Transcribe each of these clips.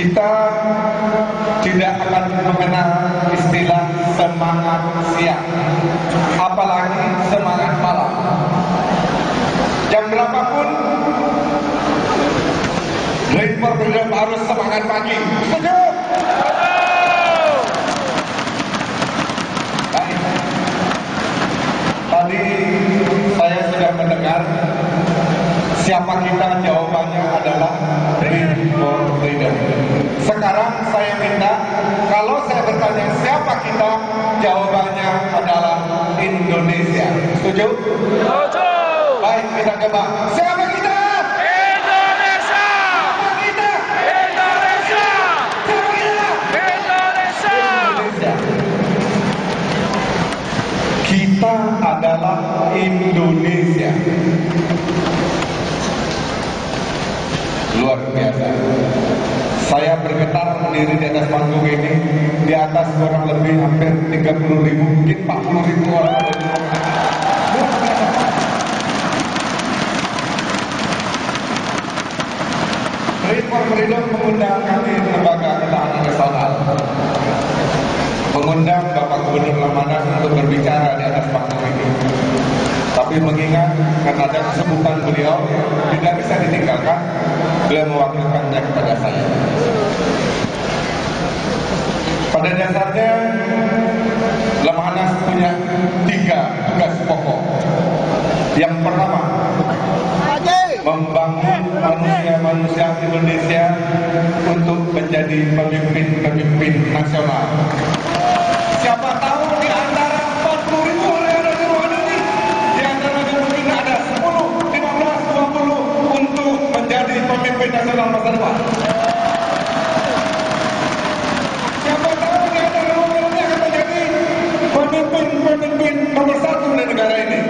Kita tidak akan mengenal istilah semangat siang, apalagi semangat malam. Jam berapapun, Rainbow Freedom harus semangat pagi. Setuju? Baik. Tadi saya sudah mendengar siapa kita, jawabannya adalah Rainbow Freedom. Sekarang saya minta, kalau saya bertanya siapa kita, jawabannya adalah Indonesia. Setuju? Setuju. Baik, kita coba. Siapa kita? Indonesia. Siapa kita? Indonesia. Siapa kita? Indonesia. Indonesia. Kita adalah Indonesia. Luar biasa. Saya bergetar berdiri di atas panggung ini. Di atas kurang lebih hampir 30.000, mungkin 40.000 orang ada di ruangan ini. Luar biasa. Rainbow Freedom mengundang kami Lembaga Ketahanan Nasional, mengundang Bapak Gubernur Lamanas untuk berbicara di atas panggung ini. Tapi mengingat karena ada kesebutan beliau tidak bisa ditinggalkan, beliau mewakilkannya kepada saya. Pada dasarnya Lamanas punya 3 tugas pokok. Yang pertama, membangun manusia-manusia Indonesia untuk menjadi pemimpin-pemimpin nasional. Siapa tahu di antara 40.000 orang yang ada di ruangan ini, di antara mungkin ada 10, 15, 20 untuk menjadi pemimpin nasional masa depan. Siapa tahu di antara ruangan ini akan menjadi pemimpin nomor 1 di negara ini.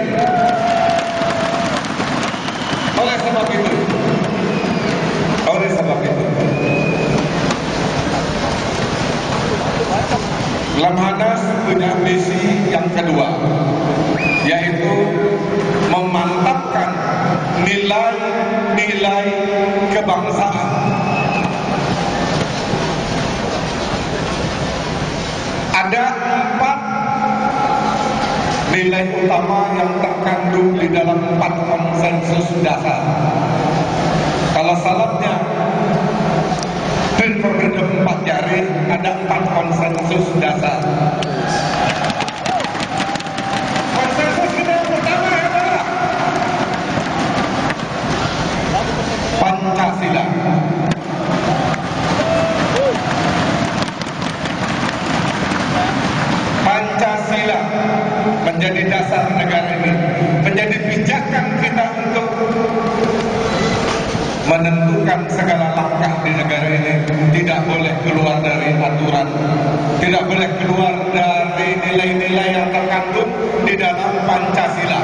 Oleh sebab itu, Lemhanas punya misi yang kedua, yaitu memantapkan nilai-nilai kebangsaan. Ada 4 nilai utama yang terkandung di dalam 4 konsensus dasar. Kalau salapnya Rainbow Freedom 4 jari, ada 4 konsensus dasar. Konsensus kita yang pertama adalah Pancasila. Pancasila menjadi dasar negara ini, menjadi pijakan kita untuk menentukan segala langkah di negara ini. Tidak boleh keluar dari aturan, tidak boleh keluar dari nilai-nilai yang terkandung di dalam Pancasila.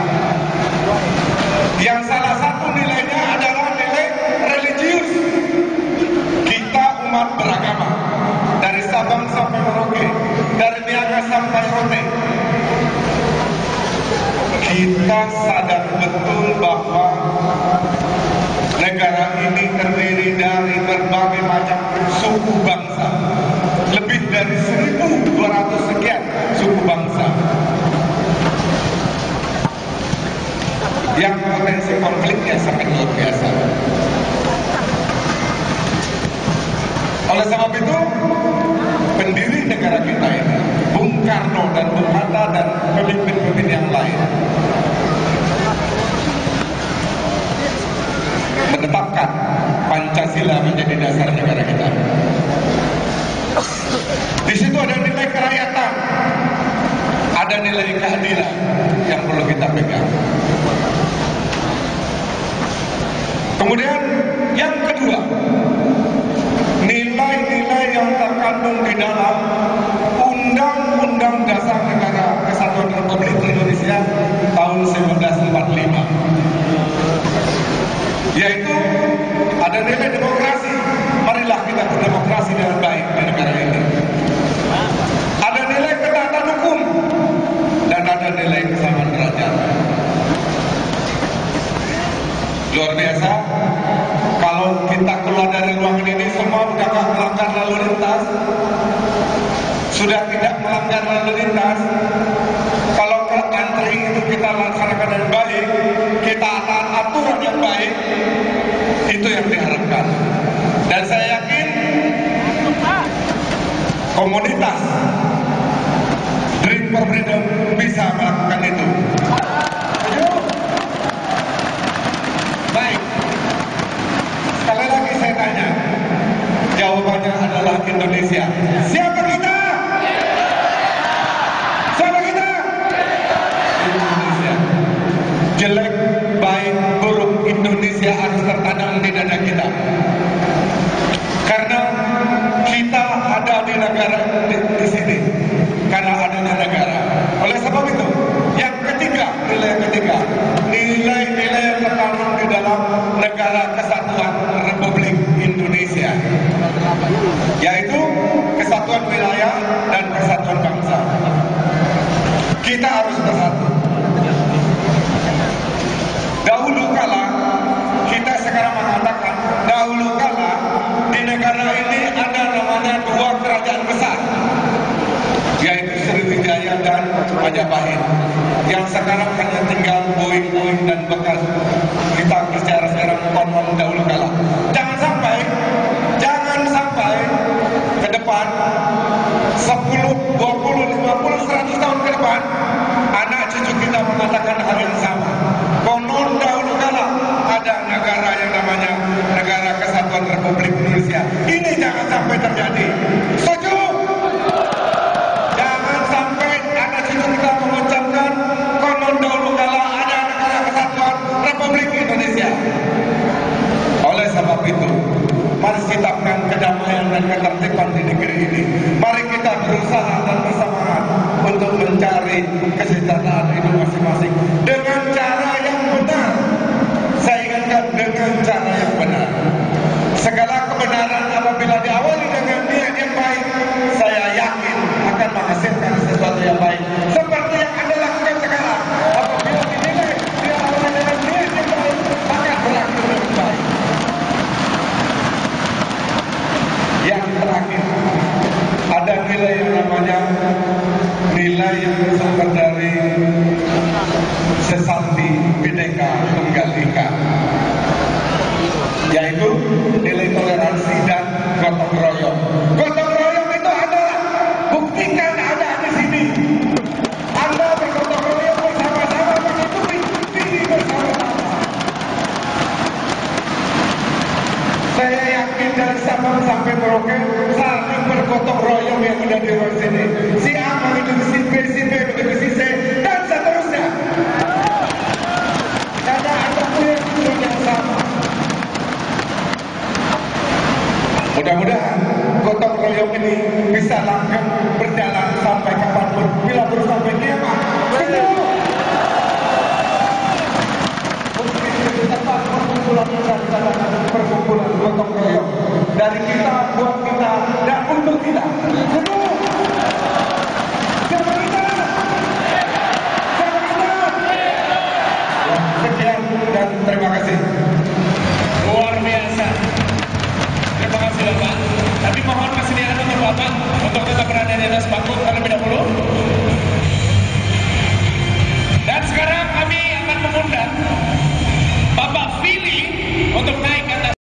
Yang salah satu nilainya adalah nilai religius. Kita umat beragama, dari Sabang sampai Merauke, dari Niaga sampai Rote. Kita sadar betul bahwa negara ini terdiri dari berbagai macam suku bangsa. Lebih dari 1.200 sekian suku bangsa. Yang potensi konfliknya sangat luar biasa. Oleh sebab itu, pendiri negara kita ini, Bung Karno dan Bung Hatta dan pemimpin-pemimpin yang lain, menetapkan Pancasila menjadi dasar negara kita. Di situ ada nilai kerakyatan, ada nilai keadilan yang perlu kita pegang. Kemudian yang kedua, nilai-nilai yang terkandung di dalam Undang-Undang Dasar Negara Kesatuan Republik Indonesia tahun 1945. Yaitu ada nilai demokrasi. Marilah kita berdemokrasi dengan baik di negara ini. Ada nilai ketaatan hukum dan ada nilai kesamaan derajat. Luar biasa. Kalau kita keluar dari ruangan ini, semua udah gak melanggar lalu lintas, sudah tidak melanggar lalu lintas. Kalau antri itu kita laksanakan dengan baik, kita akan aturan yang baik, itu yang diharapkan. Dan saya yakin komunitas Dream for Freedom bisa melakukan itu. Baik, sekali lagi saya tanya, jawabannya adalah Indonesia. Siapa kita? Siapa kita? Indonesia. Jelek, baik, buruk, Indonesia harus tertanam di dada kita. Karena kita ada di negara di sini, karena adanya negara. Oleh sebab itu, yang ketiga, nilai-nilai yang tertanam di dalam Negara Kesatuan Republik Indonesia, yaitu kesatuan wilayah dan kesatuan bangsa. Kita harus bersatu. Dahulu kala, kita sekarang mengatakan, dahulu kala di negara ini ada namanya dua kerajaan besar, yaitu Sriwijaya dan Majapahit, yang sekarang hanya tinggal puing-puing dan bekas. Kita bicara sekarang konon dahulu kala. Jangan sampai ke depan 10, 20, 50, 100 tahun ke depan anak cucu kita mengatakan hal yang sama. Konon dahulu kala ada negara yang namanya Negara Kesatuan Republik Indonesia. Ini jangan sampai terjadi. Setuju? Jangan sampai anak cucu kita mengucapkan konon dahulu kala ada Negara Kesatuan Republik Indonesia. Oleh sebab itu, mari ciptakan kedamaian dan ketertiban di negeri ini. Mari kita berusaha dan bersemangat untuk mencari kesejahteraan hidup masing-masing dengan cara yang benar. Saya ingatkan, dengan cara yang benar. Segala kebenaran apabila diawali dengan niat yang baik, saya yakin akan menghasilkan sesuatu yang baik. Seperti yang Anda lakukan sekarang. Apabila dinilai diawali dengan niat yang baik, akan berakhir dengan baik. Yang terakhir, ada nilai yang namanya nilai yang bersumber dari Sesanti Bhinneka Tunggal Ika, yaitu nilai toleransi dan gotong royong. Gotong royong itu adalah, buktikan ada di sini. Anda bergotong royong bersama-sama mengikuti diri bersama-sama. Saya yakin dari Sabang sampai Merauke saling bergotong royong yang ada di luar sini. Si A mengikuti si B, si B mengikuti si C, dan seterusnya. Karena ada punya tujuan yang sama. Mudah-mudahan gotong royong ini bisa langgeng berjalan sampai kapanpun, bila terus sampai kiamat. Betul. Tempat perkumpulan gotong royong dari kita, buat kita, dan untuk kita. Betul. Siapa kita? Siapa kita? Ya, sekian dan terima kasih. Luar biasa. Terima kasih Bapak. Tapi mohon kesediaan untuk Bapak untuk tetap berada di atas panggung.